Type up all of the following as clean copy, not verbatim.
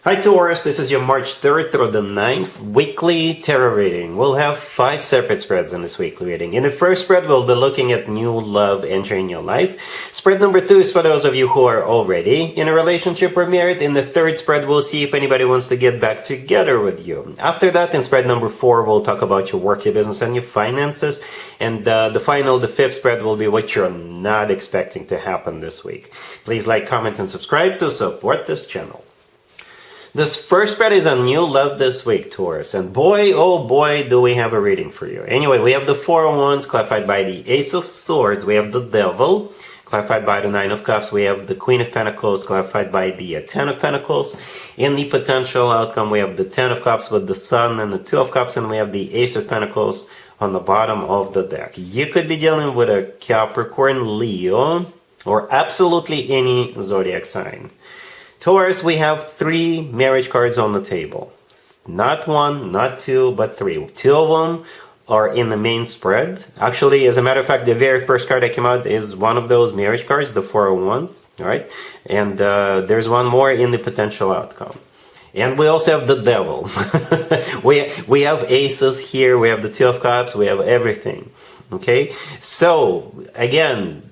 Hi Taurus, this is your March 3rd through the 9th weekly tarot reading. We'll have 5 separate spreads in this weekly reading. In the first spread, we'll be looking at new love entering your life. Spread number 2 is for those of you who are already in a relationship or married. In the third spread, we'll see if anybody wants to get back together with you. After that, in spread number 4, we'll talk about your work, your business, and your finances. And the fifth spread will be what you're not expecting to happen this week. Please like, comment, and subscribe to support this channel. This first spread is on new love this week, Taurus. And boy, oh boy, do we have a reading for you. Anyway, we have the Four of Wands, clarified by the Ace of Swords. We have the Devil, clarified by the Nine of Cups. We have the Queen of Pentacles, clarified by the Ten of Pentacles. In the potential outcome, we have the Ten of Cups with the Sun and the Two of Cups. And we have the Ace of Pentacles on the bottom of the deck. You could be dealing with a Capricorn, Leo, or absolutely any zodiac sign. Taurus, we have 3 marriage cards on the table. Not 1, not 2, but 3. 2 of them are in the main spread. Actually, as a matter of fact, the very first card that came out is one of those marriage cards, the Four of Wands, all right? And there's one more in the potential outcome. And we also have the Devil. we have aces here, we have the Two of Cups, we have everything, okay? So, again,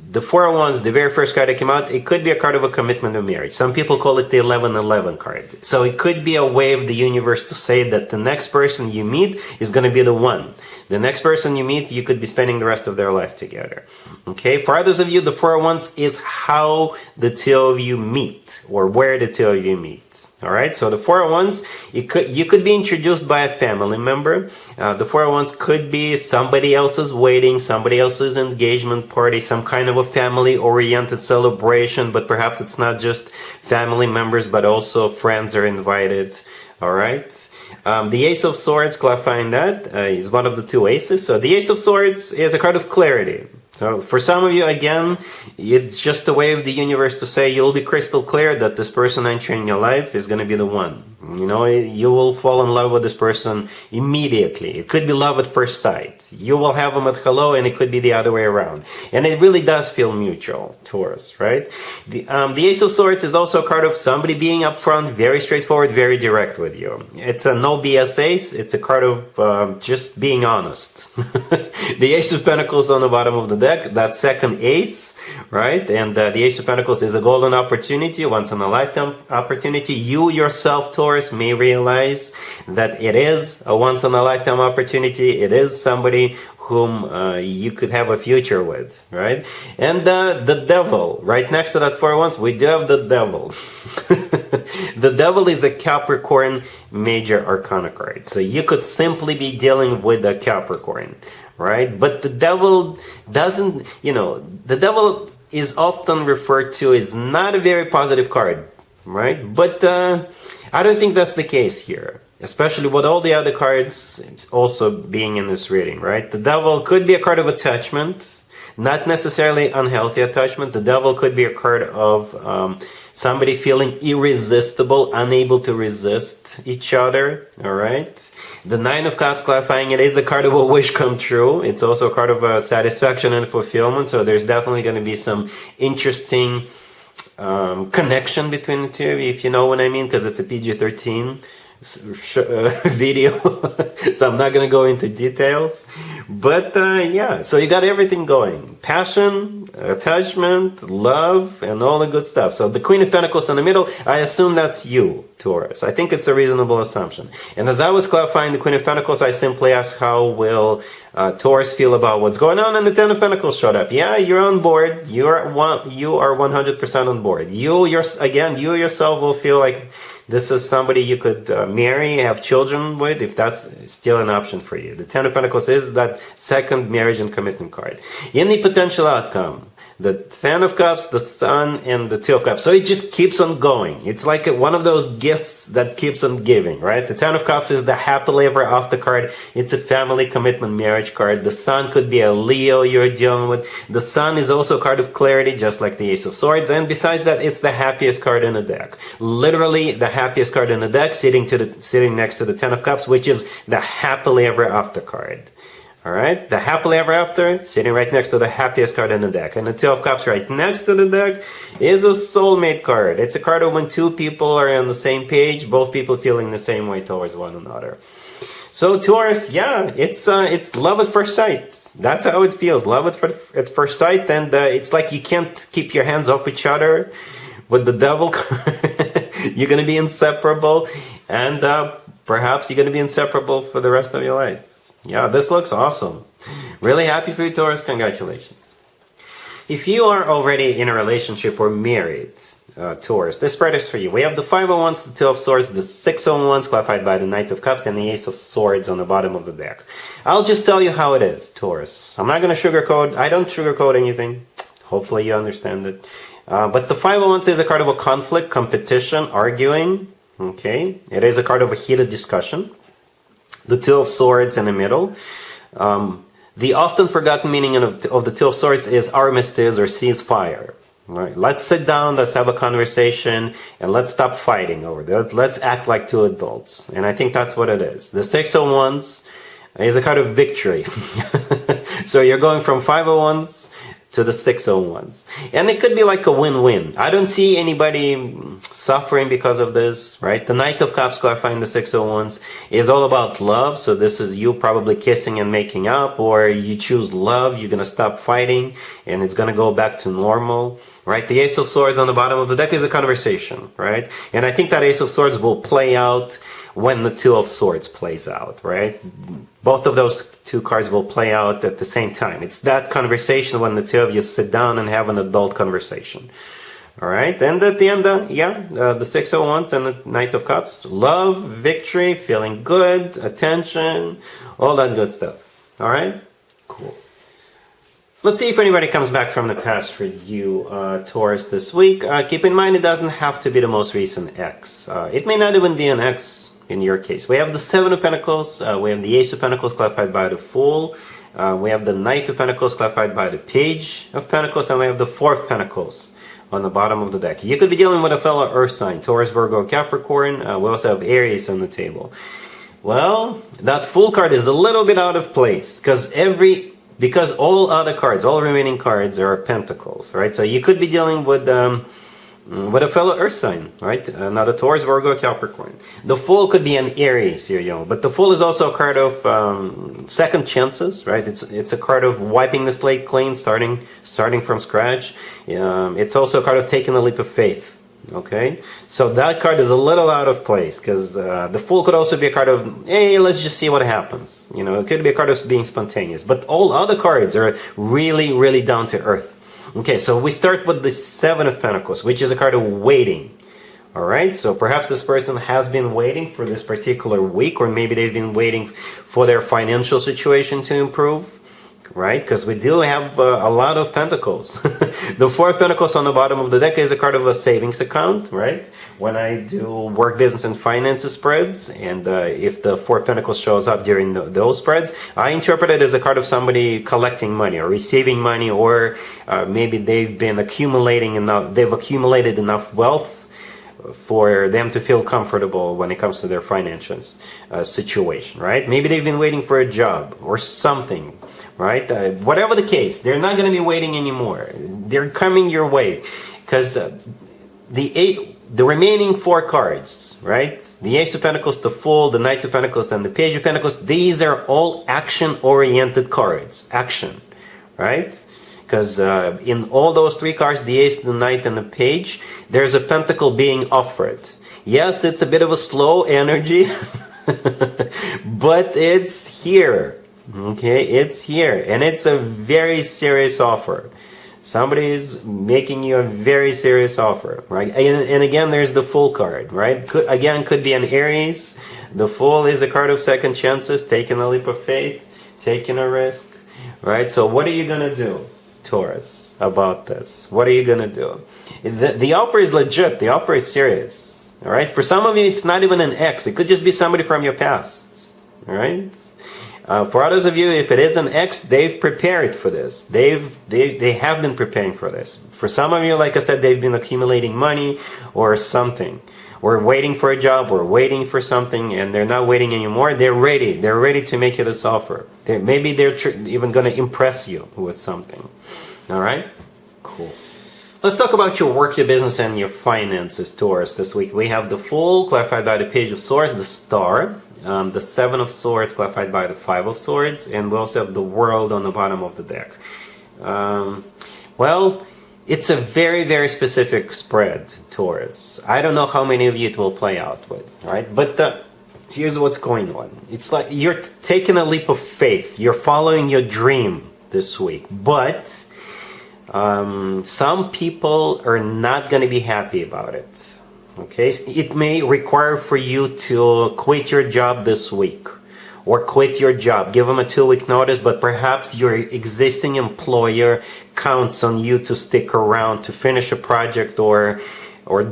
the Four of Wands, the very first card that came out, it could be a card of a commitment of marriage. Some people call it the 11-11 card. So it could be a way of the universe to say that the next person you meet is going to be the one. The next person you meet, you could be spending the rest of their life together. Okay, for others of you, the Four of Wands is how the two of you meet, or where the two of you meet. All right, so the Four of Wands, you could be introduced by a family member. The Four of Wands could be somebody else's wedding, somebody else's engagement party, some kind of a family-oriented celebration, but perhaps it's not just family members, but also friends are invited. All right. The Ace of Swords, clarifying that, is one of the 2 aces. So the Ace of Swords is a card of clarity. So for some of you, again, it's just a way of the universe to say you'll be crystal clear that this person entering your life is going to be the one. You know, you will fall in love with this person immediately. It could be love at first sight. You will have them at hello, and it could be the other way around. And it really does feel mutual, Taurus, right? The Ace of Swords is also a card of somebody being upfront, very straightforward, very direct with you. It's a no BS ace. It's a card of just being honest. The Ace of Pentacles on the bottom of the deck, that second ace, right? And the Ace of Pentacles is a golden opportunity, once in a lifetime opportunity. You yourself, Taurus, may realize that it is a once in a lifetime opportunity. It is somebody whom you could have a future with, right? And the Devil, right next to that Four of Wands, we do have the Devil. The Devil is a Capricorn major arcana card. So you could simply be dealing with a Capricorn, right? But the Devil doesn't, the Devil is often referred to as not a very positive card, right? But I don't think that's the case here, especially with all the other cards also being in this reading, right? The Devil could be a card of attachment, not necessarily unhealthy attachment. The Devil could be a card of somebody feeling irresistible, unable to resist each other, all right? The Nine of Cups, clarifying it, is a card of a wish come true. It's also a card of satisfaction and fulfillment, so there's definitely going to be some interesting connection between the two of you, if you know what I mean, because it's a PG-13 video, so I'm not going to go into details. But yeah, so you got everything going. Passion, attachment, love, and all the good stuff. So the Queen of Pentacles in the middle, I assume that's you, Taurus. I think it's a reasonable assumption. And as I was clarifying the Queen of Pentacles, I simply asked how will Taurus feel about what's going on, and the Ten of Pentacles showed up. Yeah, you're on board. You are 100% on board. You yourself will feel like this is somebody you could marry, have children with, if that's still an option for you. The Ten of Pentacles is that second marriage and commitment card. In the potential outcome, the Ten of Cups, the Sun, and the Two of Cups. So it just keeps on going. It's like one of those gifts that keeps on giving, right? The Ten of Cups is the happily ever after card. It's a family commitment marriage card. The Sun could be a Leo you're dealing with. The Sun is also a card of clarity, just like the Ace of Swords. And besides that, it's the happiest card in the deck. Literally the happiest card in the deck, sitting next to the Ten of Cups, which is the happily ever after card. All right, the happily ever after sitting right next to the happiest card in the deck, and the Two of Cups right next to the deck is a Soulmate card. It's a card of when two people are on the same page, both people feeling the same way towards one another. So Taurus, yeah, it's love at first sight. That's how it feels, love at first sight, and it's like you can't keep your hands off each other. With the Devil card, you're going to be inseparable, and perhaps you're going to be inseparable for the rest of your life. Yeah, this looks awesome. Really happy for you, Taurus. Congratulations. If you are already in a relationship or married, Taurus, this spread is for you. We have the Five of Wands, the Two of Swords, the Six of Wands, clarified by the Knight of Cups, and the Ace of Swords on the bottom of the deck. I'll just tell you how it is, Taurus. I'm not going to sugarcoat. I don't sugarcoat anything. Hopefully you understand it. But the Five of Wands is a card of a conflict, competition, arguing. Okay, it is a card of a heated discussion. The Two of Swords in the middle. The often forgotten meaning of the Two of Swords is armistice or ceasefire. Right? Let's sit down, let's have a conversation, and let's stop fighting over that. Let's act like two adults. And I think that's what it is. The Six of Wands is a card of victory. So you're going from Five of Wands to the Six of Wands. And it could be like a win-win. I don't see anybody suffering because of this, right? The Knight of Cups clarifying the Six of Wands is all about love. So this is you probably kissing and making up, or you choose love, you're going to stop fighting, and it's going to go back to normal, right? The Ace of Swords on the bottom of the deck is a conversation, right? And I think that Ace of Swords will play out when the Two of Swords plays out, right? Both of those two cards will play out at the same time. It's that conversation when the two of you sit down and have an adult conversation. All right, and at the end, the Six of Wands and the Knight of Cups. Love, victory, feeling good, attention, all that good stuff. All right, cool. Let's see if anybody comes back from the past for you, Taurus, this week. Keep in mind, it doesn't have to be the most recent ex. It may not even be an ex. In your case, we have the Seven of Pentacles, we have the Ace of Pentacles clarified by the Fool, we have the Knight of Pentacles clarified by the Page of Pentacles, and we have the Four of Pentacles on the bottom of the deck. You could be dealing with a fellow Earth sign, Taurus, Virgo, Capricorn. We also have Aries on the table. Well, that Fool card is a little bit out of place because all other cards, all remaining cards are Pentacles, right? So you could be dealing with a fellow Earth sign, right? Not a Taurus, Virgo, Capricorn. The Fool could be an Aries here, but the Fool is also a card of second chances, right? It's a card of wiping the slate clean, starting from scratch. It's also a card of taking a leap of faith. Okay, so that card is a little out of place because the Fool could also be a card of, hey, let's just see what happens. It could be a card of being spontaneous, but all other cards are really, really down to earth. Okay, so we start with the Seven of Pentacles, which is a card of waiting. All right, so perhaps this person has been waiting for this particular week, or maybe they've been waiting for their financial situation to improve, right? Because we do have a lot of Pentacles. The Four of Pentacles on the bottom of the deck is a card of a savings account, right? When I do work, business, and finances spreads, and if the Four of Pentacles shows up during those spreads, I interpret it as a card of somebody collecting money or receiving money, or maybe they've accumulated enough wealth for them to feel comfortable when it comes to their finances situation, right? Maybe they've been waiting for a job or something, right? Whatever the case, they're not going to be waiting anymore. They're coming your way because the remaining four cards, right? The Ace of Pentacles, the Fool, the Knight of Pentacles, and the Page of Pentacles, these are all action-oriented cards. Action, right? Because in all those three cards, the Ace, the Knight, and the Page, there's a pentacle being offered. Yes, it's a bit of a slow energy, but it's here. Okay, it's here. And it's a very serious offer. Somebody is making you a very serious offer, right? And again, there's the Fool card, right? Could be an Aries. The Fool is a card of second chances, taking a leap of faith, taking a risk, right? So what are you going to do, Taurus, about this? What are you going to do? The offer is legit. The offer is serious, all right? For some of you, it's not even an ex. It could just be somebody from your past, all right? For others of you, if it is an ex, they've prepared for this. They have been preparing for this. For some of you, like I said, they've been accumulating money or something, or waiting for a job, or waiting for something, and they're not waiting anymore. They're ready. They're ready to make you this offer. Maybe they're even going to impress you with something. All right? Cool. Let's talk about your work, your business, and your finances, Taurus. This week we have the Fool, clarified by the Page of Swords, the Star, the Seven of Swords, clarified by the Five of Swords, and we also have the World on the bottom of the deck. Well, it's a very, very specific spread, Taurus. I don't know how many of you it will play out with, right? But here's what's going on. It's like you're taking a leap of faith. You're following your dream this week. But some people are not going to be happy about it. Okay? It may require for you to quit your job this week. Or quit your job. Give them a 2-week notice, but perhaps your existing employer counts on you to stick around to finish a project or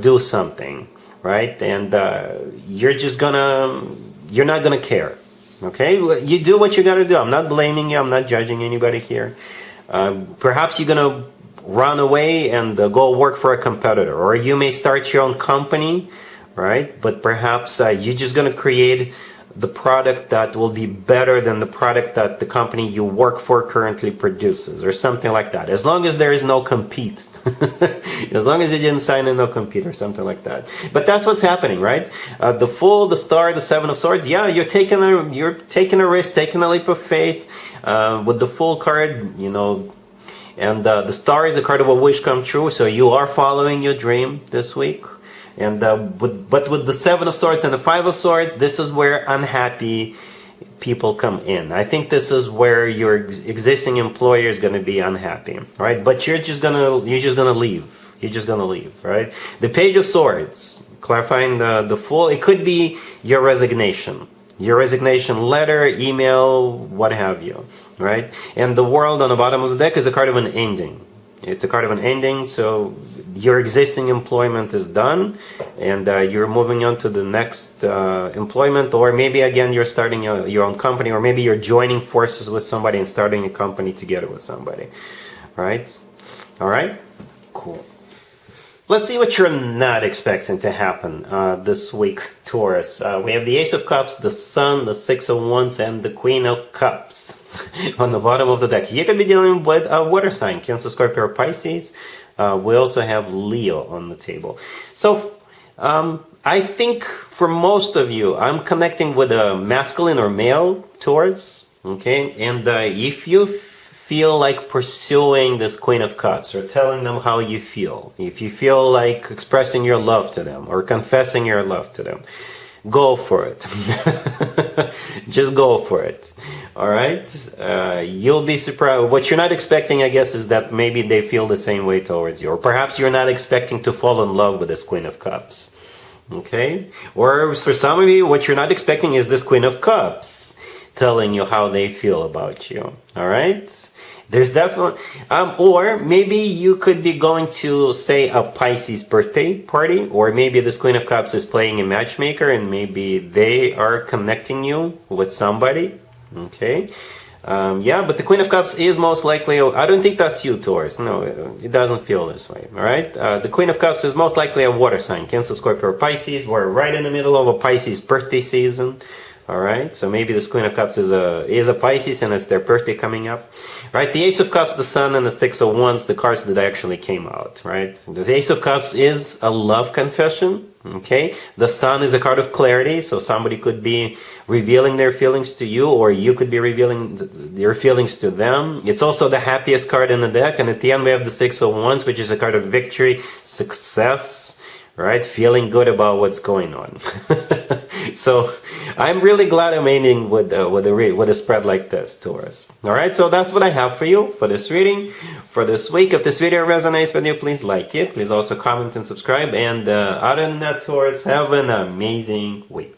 do something, right? And you're not gonna care, okay? You do what you gotta do. I'm not blaming you. I'm not judging anybody here. Perhaps you're gonna run away and go work for a competitor, or you may start your own company, right? But perhaps you're just gonna create the product that will be better than the product that the company you work for currently produces, or something like that. As long as there is no compete. As long as you didn't sign a no compete or something like that. But that's what's happening, right? The Fool, the Star, the Seven of Swords. Yeah, you're taking a risk, taking a leap of faith. With the Fool card, and the Star is a card of a wish come true. So you are following your dream this week. And but with the Seven of Swords and the Five of Swords, this is where unhappy people come in. I think this is where your existing employer is going to be unhappy, right? But you're just gonna leave. You're just gonna leave, right? The Page of Swords, clarifying the Fool. It could be your resignation letter, email, what have you, right? And the World on the bottom of the deck is a card of an ending. It's a card of an ending, so your existing employment is done, and you're moving on to the next employment, or maybe again you're starting your own company, or maybe you're joining forces with somebody and starting a company together with somebody, right? All right? Cool. Let's see what you're not expecting to happen this week, Taurus. We have the Ace of Cups, the Sun, the Six of Wands, and the Queen of Cups on the bottom of the deck. You could be dealing with a water sign, Cancer, Scorpio, or Pisces. We also have Leo on the table. So I think for most of you, I'm connecting with a masculine or male Taurus. Okay, and if you feel like pursuing this Queen of Cups or telling them how you feel, if you feel like expressing your love to them or confessing your love to them, go for it. Just go for it. All right? You'll be surprised. What you're not expecting, I guess, is that maybe they feel the same way towards you. Or perhaps you're not expecting to fall in love with this Queen of Cups. Okay? Or for some of you, what you're not expecting is this Queen of Cups telling you how they feel about you. All right? There's definitely, or maybe you could be going to, say, a Pisces birthday party, or maybe this Queen of Cups is playing a matchmaker, and maybe they are connecting you with somebody. Okay, yeah, but the Queen of Cups is most likely, I don't think that's you, Taurus. No, it doesn't feel this way. All right, the Queen of Cups is most likely a water sign, Cancer, Scorpio, or Pisces. We're right in the middle of a Pisces birthday season. All right, so maybe this Queen of Cups is a Pisces, and it's their birthday coming up. Right, the Ace of Cups, the Sun, and the Six of Wands, the cards that actually came out. Right, the Ace of Cups is a love confession. Okay, the Sun is a card of clarity, so somebody could be revealing their feelings to you, or you could be revealing your feelings to them. It's also the happiest card in the deck, and at the end we have the Six of Wands, which is a card of victory, success, right? Feeling good about what's going on. So I'm really glad I'm ending with a spread like this, Taurus. All right, so that's what I have for you for this reading for this week. If this video resonates with you, please like it. Please also comment and subscribe. And other than that, Taurus, have an amazing week.